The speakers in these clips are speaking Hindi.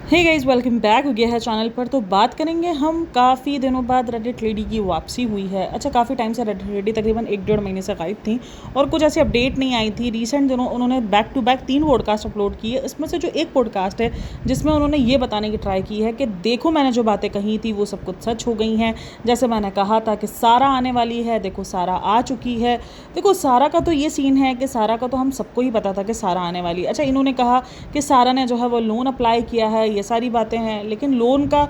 हे गाइस, वेलकम बैक हो गया है चैनल पर। तो बात करेंगे हम, काफ़ी दिनों बाद रेडिट लेडी की वापसी हुई है। अच्छा, काफ़ी टाइम से रेडिट लेडी तकरीबन 1-1.5 महीने से गायब थी और कुछ ऐसी अपडेट नहीं आई थी। रिसेंट दिनों उन्होंने back to back 3 podcast upload किए। इसमें से जो एक पॉडकास्ट है जिसमें उन्होंने ये बताने की ट्राई की है कि देखो, मैंने जो बातें कही थी वो सब कुछ सच हो गई हैं। जैसे मैंने कहा था कि सारा आने वाली है, देखो सारा आ चुकी है। देखो, सारा का तो ये सीन है कि सारा का तो हम सबको ही पता था कि सारा आने वाली है। अच्छा, इन्होंने कहा कि सारा ने जो है वो लोन अप्लाई किया है, ये सारी बातें हैं, लेकिन लोन का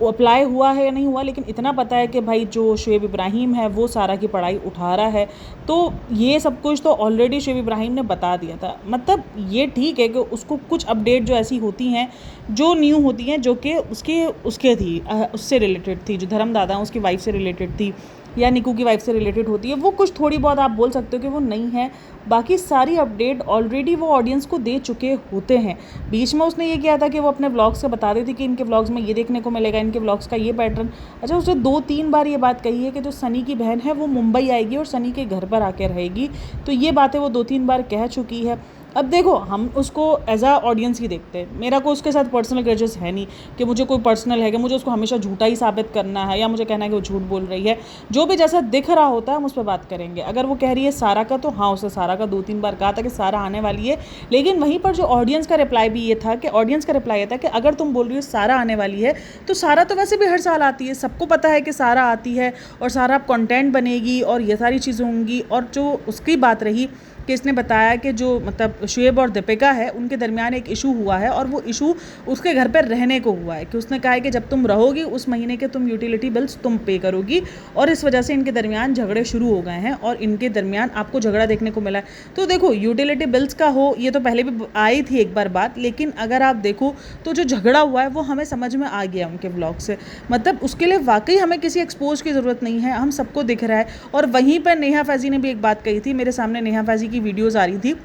अप्लाई हुआ है या नहीं हुआ, लेकिन इतना पता है कि भाई जो शुएब इब्राहिम है वो सारा की पढ़ाई उठा रहा है। तो ये सब कुछ तो ऑलरेडी शुएब इब्राहिम ने बता दिया था। मतलब ये ठीक है कि उसको कुछ अपडेट जो ऐसी होती हैं, जो न्यू होती हैं, जो कि उसके उसके थी उससे रिलेटेड थी, जो धर्मदादा उसकी वाइफ से रिलेटेड थी या निकू की वाइफ से रिलेटेड होती है, वो कुछ थोड़ी बहुत आप बोल सकते हो कि वो नहीं है। बाकी सारी अपडेट ऑलरेडी वो ऑडियंस को दे चुके होते हैं। बीच में उसने ये किया था कि वो अपने व्लॉग्स का बता देती कि इनके व्लॉग्स में ये देखने को मिलेगा, इनके व्लॉग्स का ये पैटर्न। अच्छा, उसने 2-3 बार ये बात कही है कि जो सनी की बहन है वो मुंबई आएगी और सनी के घर पर आकर रहेगी। तो ये बातें वो 2-3 बार कह चुकी है। अब देखो, हम उसको एज आ ऑडियंस ही देखते हैं। मेरा कोई उसके साथ पर्सनल ग्रजेस है नहीं कि मुझे कोई पर्सनल है कि मुझे उसको हमेशा झूठा ही साबित करना है या मुझे कहना है कि वो झूठ बोल रही है। जो भी जैसा दिख रहा होता है हम उस पर बात करेंगे। अगर वो कह रही है सारा का, तो हाँ, उसने सारा का 2-3 बार कहा था कि सारा आने वाली है। लेकिन वहीं पर जो ऑडियंस का रिप्लाई भी ये था कि अगर तुम बोल रही हो सारा आने वाली है, तो सारा तो वैसे भी हर साल आती है, सबको पता है कि सारा आती है और सारा अब कंटेंट बनेगी और ये सारी चीज़ें होंगी। और जो उसकी बात रही कि इसने बताया कि जो मतलब शुएब और दीपिका है उनके दरमियान एक इशू हुआ है और वो इशू उसके घर पर रहने को हुआ है, कि उसने कहा है कि जब तुम रहोगी उस महीने के तुम यूटिलिटी बिल्स तुम पे करोगी, और इस वजह से इनके दरमियान झगड़े शुरू हो गए हैं और इनके दरमियान आपको झगड़ा देखने को मिला है। तो देखो, यूटिलिटी बिल्स का हो ये तो पहले भी आई थी एक बार बात, लेकिन अगर आप देखो तो जो झगड़ा हुआ है वो हमें समझ में आ गया उनके व्लॉग से। मतलब उसके लिए वाकई हमें किसी एक्सपोज की ज़रूरत नहीं है, हम सबको दिख रहा है। और वहीं पर नेहा फैज़ी ने भी एक बात कही थी, मेरे सामने नेहा फैज़ी की वीडियोज़ आ रही थी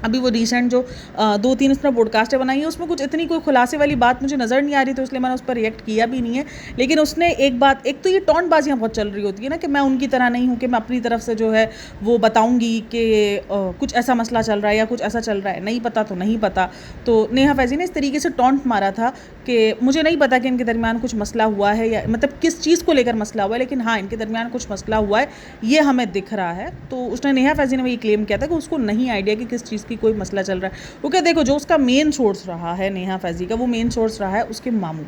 अभी, वो रिसेंट जो 2-3 इसने पॉडकास्टें बनाई है उसमें कुछ इतनी कोई खुलासे वाली बात मुझे नज़र नहीं आ रही, तो इसलिए मैंने उस पर रिएक्ट किया भी नहीं है। लेकिन उसने एक बात, एक तो ये टॉन्टबाजियाँ बहुत चल रही होती है ना कि मैं उनकी तरह नहीं हूँ कि मैं अपनी तरफ से जो है वो बताऊँगी कि कुछ ऐसा मसला चल रहा है या कुछ ऐसा चल रहा है, नहीं पता तो नहीं पता। तो नेहा फैज़ी ने इस तरीके से टॉन्ट मारा था कि मुझे नहीं पता कि इनके दरमियान कुछ मसला हुआ है या मतलब किस चीज़ को लेकर मसला हुआ है, लेकिन हाँ, इनके दरमियान कुछ मसला हुआ है, ये हमें दिख रहा है। तो उसने, नेहा फैज़ी ने वही क्लेम किया था कि उसको नहीं आइडिया कि किस चीज़ की कोई मसला चल रहा है। वो क्या, देखो, जो उसका मेन सोर्स रहा है नेहा फैज़ी का, वो मेन सोर्स रहा है उसके मामू।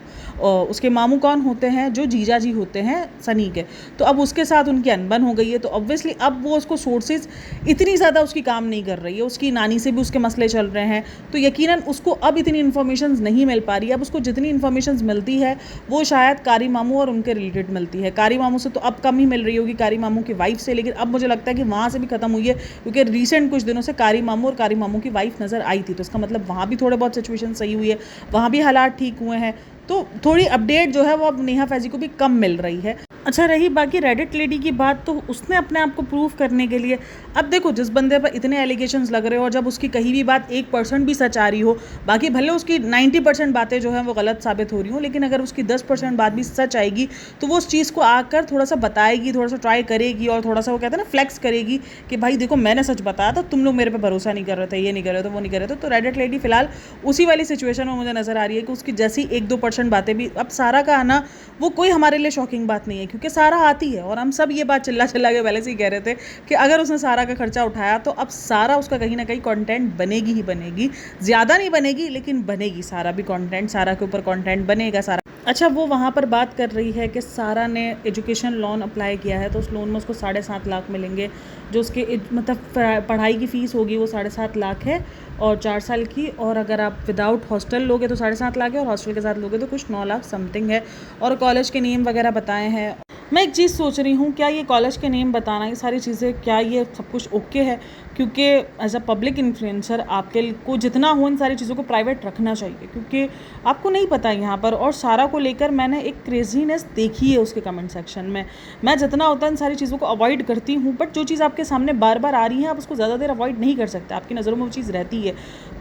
उसके मामू कौन होते हैं? जो जीजा जी होते हैं सनी के। तो अब उसके साथ उनकी अनबन हो गई है, तो ऑब्वियसली अब वो उसको सोर्सेज इतनी ज़्यादा उसकी काम नहीं कर रही है। उसकी नानी से भी उसके मसले चल रहे हैं, तो यकीनन उसको अब इतनी इन्फॉर्मेशन नहीं मिल पा रही है। अब उसको जितनी इन्फॉर्मेशन मिलती है वो शायद कारी मामू और उनके रिलेटेड मिलती है। कारी मामू से तो अब कम ही मिल रही होगी, कारी मामू की वाइफ से, लेकिन अब मुझे लगता है कि वहाँ से भी खत्म हुई है, क्योंकि रिसेंट कुछ दिनों से कारी मामू और कारी मामू की वाइफ नज़र आई थी। तो इसका मतलब वहाँ भी थोड़े बहुत सिचुएशन सही हुई है, वहाँ भी हालात ठीक हुए हैं। तो थोड़ी अपडेट जो है वो अब नेहा फैज़ी को भी कम मिल रही है। अच्छा, रही बाकी रेडिट लेडी की बात, तो उसने अपने आप को प्रूव करने के लिए, अब देखो, जिस बंदे पर इतने एलिगेशंस लग रहे हो और जब उसकी कहीं भी बात 1% भी सच आ रही हो, बाकी भले उसकी 90% बातें जो हैं वो गलत साबित हो रही हो, लेकिन अगर उसकी 10% बात भी सच आएगी तो वो उस चीज़ को आकर थोड़ा सा बताएगी, थोड़ा सा ट्राई करेगी और थोड़ा सा, वो कहते हैं ना, फ्लेक्स करेगी कि भाई देखो, मैंने सच बताया था, तुम लोग मेरे पे भरोसा नहीं कर रहे थे, ये नहीं कर रहे थे, वो नहीं कर रहे थे। तो रेडिट लेडी फिलहाल उसी वाली सिचुएशन में मुझे नज़र आ रही है कि उसकी जैसी 1-2% बातें भी, अब सारा का आना वो कोई हमारे लिए शॉकिंग बात नहीं है, क्योंकि सारा आती है और हम सब ये बात चिल्ला चिल्ला के पहले से ही कह रहे थे कि अगर उसने सारा का खर्चा उठाया तो अब सारा उसका कहीं ना कहीं कंटेंट बनेगी ही बनेगी। ज़्यादा नहीं बनेगी, लेकिन बनेगी सारा भी कंटेंट, सारा के ऊपर कंटेंट बनेगा सारा। अच्छा, वो वहाँ पर बात कर रही है कि सारा ने एजुकेशन लोन अप्लाई किया है, तो उस लोन में उसको 7.5 लाख मिलेंगे। जो उसके मतलब पढ़ाई की फ़ीस होगी वो 7.5 लाख है और 4 साल की, और अगर आप विदाउट हॉस्टल लोगे तो 7.5 लाख है, और हॉस्टल के साथ लोगे तो कुछ 9 लाख समथिंग है। और कॉलेज के नेम वगैरह बताए हैं। मैं एक चीज़ सोच रही हूँ, क्या ये कॉलेज के नेम बताना, ये सारी चीज़ें, क्या ये सब कुछ ओके है? क्योंकि एज अ पब्लिक इन्फ्लुएंसर आपके को जितना हो इन सारी चीज़ों को प्राइवेट रखना चाहिए, क्योंकि आपको नहीं पता यहाँ पर। और सारा को लेकर मैंने एक क्रेजीनेस देखी है उसके कमेंट सेक्शन में। मैं जितना होता है इन सारी चीज़ों को अवॉइड करती हूँ, बट जो चीज़ आपके सामने बार बार आ रही है आप उसको ज़्यादा देर अवॉइड नहीं कर सकते, आपकी नज़रों में वो चीज़ रहती है।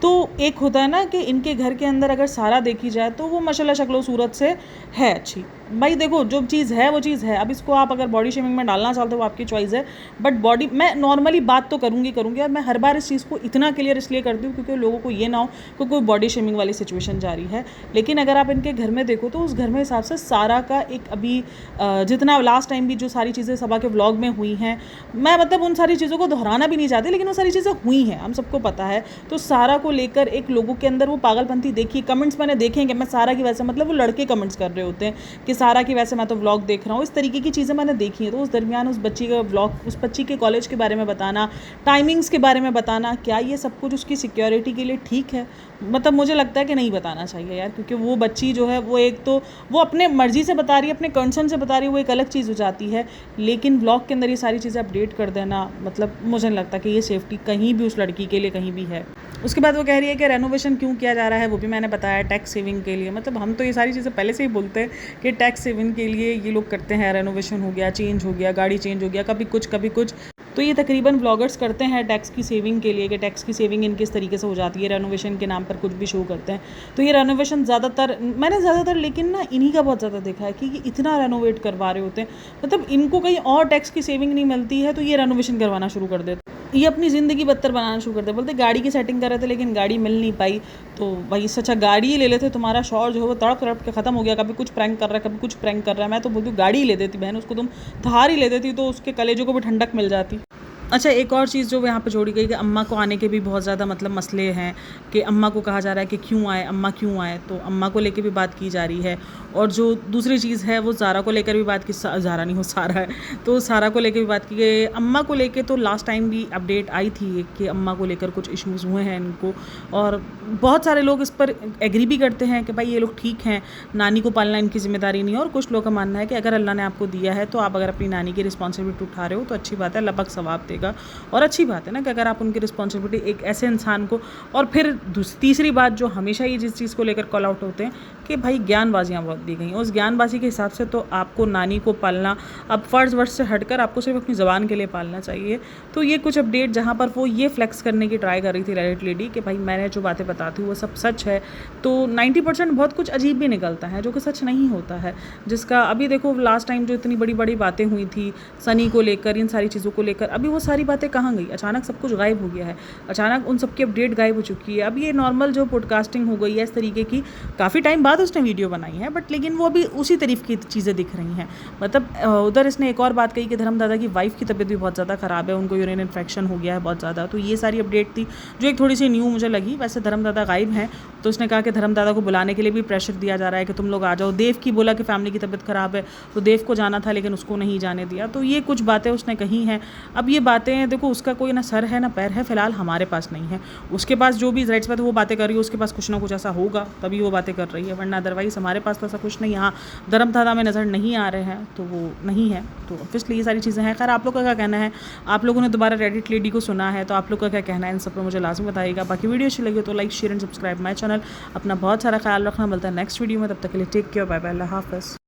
तो एक होता है ना कि इनके घर के अंदर अगर सारा देखी जाए तो वो माशाल्लाह शक्लो सूरत से है अच्छी। भाई देखो जो चीज़ है वो चीज़ है, अब इसको आप अगर बॉडी शेमिंग में डालना चाहते हो वो आपकी चॉइस है, बट बॉडी मैं नॉर्मली बात तो करूँगी और मैं हर बार इस चीज़ को इतना क्लियर इसलिए करती हूँ क्योंकि लोगों को ये ना हो कि कोई बॉडी शेमिंग वाली सिचुएशन जारी है। लेकिन अगर आप इनके घर में देखो तो उस घर में हिसाब से सारा का एक अभी जितना लास्ट टाइम भी जो सारी चीज़ें सबा के व्लॉग में हुई हैं, मैं मतलब उन सारी चीज़ों को दोहराना भी नहीं चाहती, लेकिन वो सारी चीज़ें हुई हैं, हम सबको पता है। तो सारा को लेकर एक लोगों के अंदर वो पागलपंती देखी, कमेंट्स मैंने देखे हैं कि मैं सारा की वैसे, मतलब वो लड़के कमेंट्स कर रहे होते हैं कि सारा की वैसे मैं तो व्लॉग देख रहा हूँ, इस तरीके की चीज़ें मैंने देखी हैं। तो उस दरमियान उस बच्ची का व्लॉग, उस बच्ची के कॉलेज के बारे में बताना, टाइमिंग्स के बारे में बताना, क्या ये सब कुछ उसकी सिक्योरिटी के लिए ठीक है? मतलब मुझे लगता है कि नहीं बताना चाहिए यार, क्योंकि वो बच्ची जो है वो एक तो वो अपने मर्जी से बता रही है, अपने कंसर्न से बता रही है, वो एक अलग चीज़ हो जाती है। लेकिन व्लॉग के अंदर ये सारी चीज़ें अपडेट कर देना, मतलब मुझे नहीं लगता कि ये सेफ्टी कहीं भी उस लड़की के लिए कहीं भी है। उसके बाद वो कह रही है कि रेनोवेशन क्यों किया जा रहा है, वो भी मैंने बताया टैक्स सेविंग के लिए। मतलब हम तो ये सारी चीज़ें पहले से ही बोलते हैं कि टैक्स सेविंग के लिए ये लोग करते हैं, रेनोवेशन हो गया, चेंज हो गया, गाड़ी चेंज हो गया, कभी कुछ कभी कुछ। तो ये तकरीबन व्लॉगर्स करते हैं टैक्स की सेविंग के लिए, कि टैक्स की सेविंग इनकी इस तरीके से हो जाती है, रेनोवेशन के नाम पर कुछ भी शो करते हैं। तो ये रेनोवेशन ज़्यादातर लेकिन ना इन्हीं का बहुत ज़्यादा देखा है कि ये इतना रेनोवेट करवा रहे होते हैं, मतलब इनको कहीं और टैक्स की सेविंग नहीं मिलती है तो ये रेनोवेशन करवाना शुरू कर देते, ये अपनी ज़िंदगी बदतर बनाना शुरू कर दे। बोलते गाड़ी की सेटिंग कर रहे थे लेकिन गाड़ी मिल नहीं पाई, तो भाई इससे अच्छा गाड़ी ही ले लेते, तुम्हारा शौर जो है वो तड़प तड़प के ख़त्म हो गया, कभी कुछ प्रैंक कर रहा है, कभी कुछ प्रैंक कर रहा है। मैं तो बोलती हूँ गाड़ी ही ले देती बहन, उसको तुम धार ही ले देती तो उसके कलेजों को भी ठंडक मिल जाती। अच्छा, एक और चीज़ जो यहाँ पे जोड़ी गई कि अम्मा को आने के भी बहुत ज़्यादा मतलब मसले हैं, कि अम्मा को कहा जा रहा है कि क्यों आए, अम्मा क्यों आए, तो अम्मा को लेके भी बात की जा रही है। और जो दूसरी चीज़ है वो ज़ारा को लेकर भी बात की, ज़ारा नहीं, वो सारा है, तो सारा को लेकर भी बात की गई। अम्मा को लेके तो लास्ट टाइम भी अपडेट आई थी कि अम्मा को लेकर कुछ इश्यूज़ हुए हैं इनको, और बहुत सारे लोग इस पर एग्री भी करते हैं कि भाई ये लोग ठीक हैं, नानी को पालना इनकी जिम्मेदारी नहीं है। और कुछ लोगों का मानना है कि अगर अल्लाह ने आपको दिया है तो आप अगर अपनी नानी की रिस्पॉन्सिबिलिटी उठा रहे हो तो अच्छी बात है, अल्लाह पाक सवाब देगा। और अच्छी बात है ना कि अगर आप उनकी रिस्पॉन्सिबिलिटी एक ऐसे इंसान को, और फिर तीसरी बात जो हमेशा ये जिस चीज़ को लेकर कॉल आउट होते हैं कि भाई ज्ञानबाजियाँ बहुत दी गई हैं, उस ज्ञानबाजी के हिसाब से तो आपको नानी को पालना अब फ़र्ज़ वर्ज से हटकर आपको सिर्फ अपनी ज़बान के लिए पालना चाहिए। तो ये कुछ अपडेट जहाँ पर वो ये फ्लेक्स करने की ट्राई कर रही थी रेडिट लेडी कि भाई मैंने जो बातें बताती हूँ वो सब सच है, तो 90% बहुत कुछ अजीब भी निकलता है जो कि सच नहीं होता है। जिसका अभी देखो लास्ट टाइम जो इतनी बड़ी बड़ी बातें हुई थी सनी को लेकर, इन सारी चीज़ों को लेकर, अभी वो सारी बातें कहाँ गई? अचानक सब कुछ गायब हो गया है, अचानक उन सबकी अपडेट गायब हो चुकी है। अब ये नॉर्मल जो पॉडकास्टिंग हो गई है इस तरीके की, काफ़ी टाइम बाद उसने वीडियो बनाई है, बट लेकिन वो अभी उसी तरीके की चीज़ें दिख रही हैं। मतलब उधर इसने एक और बात कही कि धर्मदादा की वाइफ की तबीयत भी बहुत ज़्यादा ख़राब है, उनको यूरिन इन्फेक्शन हो गया है बहुत ज़्यादा। तो ये सारी अपडेट थी जो एक थोड़ी सी न्यू मुझे लगी। वैसे धर्मदादा गायब हैं, तो उसने कहा कि धर्मदादा को बुलाने के लिए भी प्रेशर दिया जा रहा है कि तुम लोग आ जाओ। देव की बोला कि फैमिली की तबीयत ख़राब है, तो देव को जाना था लेकिन उसको नहीं जाने दिया। तो ये कुछ बातें उसने कही हैं। अब ये बातें देखो, उसका कोई ना सर है ना पैर है, फिलहाल हमारे पास नहीं है। उसके पास जो भी राइट्स बात वो बातें कर रही है, उसके पास कुछ ना कुछ ऐसा होगा तभी वो बातें कर रही है, वरना अदरवाइज़ हमारे पास तो ऐसा कुछ नहीं। यहाँ धर्मदादा में नज़र नहीं आ रहे हैं तो वो नहीं है, तो ऑब्वियसली ये सारी चीज़ें हैं। खैर, आप लोग का क्या कहना है? आप लोगों ने दोबारा रेडिट लेडी को सुना है तो आप लोग का क्या कहना है इन सब पर मुझे लाजमी बताइएगा। बाकी वीडियो अच्छी लगी तो like share and subscribe my channel. अपना बहुत सारा ख्याल रखना, मिलता है नेक्स्ट वीडियो में, तब तक के लिए टेक केयर, बाय बाय, अल्लाह हाफ़िज़।